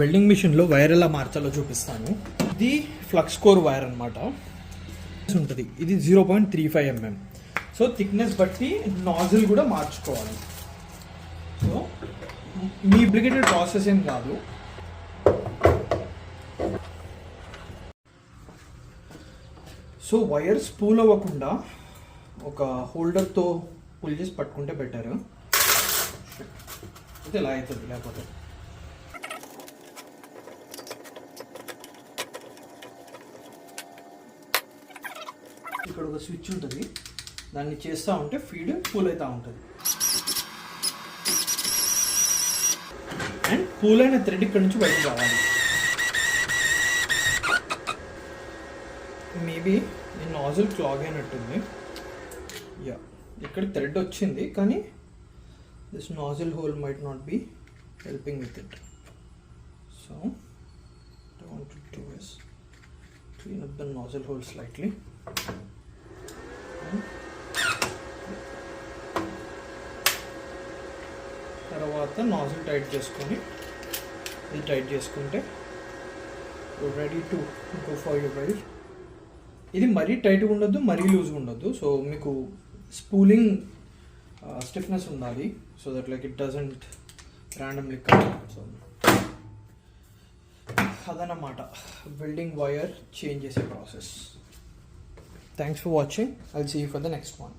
Welding మిషన్లో wire ఎలా మార్చాలో చూపిస్తాను. ఇది ఫ్లక్స్ కోర్ వైర్ అనమాట ఉంటుంది. ఇది 0.35 mm. సో థిక్నెస్ బట్టి నాజిల్ కూడా మార్చుకోవాలి. సో మీ బ్రిగేటెడ్ ప్రాసెస్ ఏం కాదు. సో వైర్ స్పూల్ అవ్వకుండా ఒక హోల్డర్తో పుల్ చేసి పట్టుకుంటే బెటర్. అయితే ఇలా అవుతుంది. లేకపోతే ఇక్కడ ఒక స్విచ్ ఉంటుంది, దాన్ని చేస్తూ ఉంటే ఫీడ్ కూల్ అవుతూ ఉంటుంది. అండ్ కూల్ అయిన థ్రెడ్ ఇక్కడ నుంచి బయటకు రావాలి. మేబీ ఈ నాజిల్ క్లాగ్ అయినట్టుంది. యా, ఇక్కడ థ్రెడ్ వచ్చింది కానీ this nozzle whole might not be helping with it. So I want to do is clean up the nozzle hole slightly. తర్వాత నాజిల్ టైట్ చేసుకొని ఇది టైట్ చేసుకుంటే ready to go for your wire. ఇది మరీ టైట్గా ఉండొద్దు, మరీ లూజ్గా ఉండొద్దు. సో మీకు స్పూలింగ్ స్టిఫ్నెస్ ఉండాలి. So that like it doesn't randomly cut. So అదనమాట వెల్డింగ్ వైర్ చేంజ్ చేసే process. Thanks for watching. I'll see you for the next one.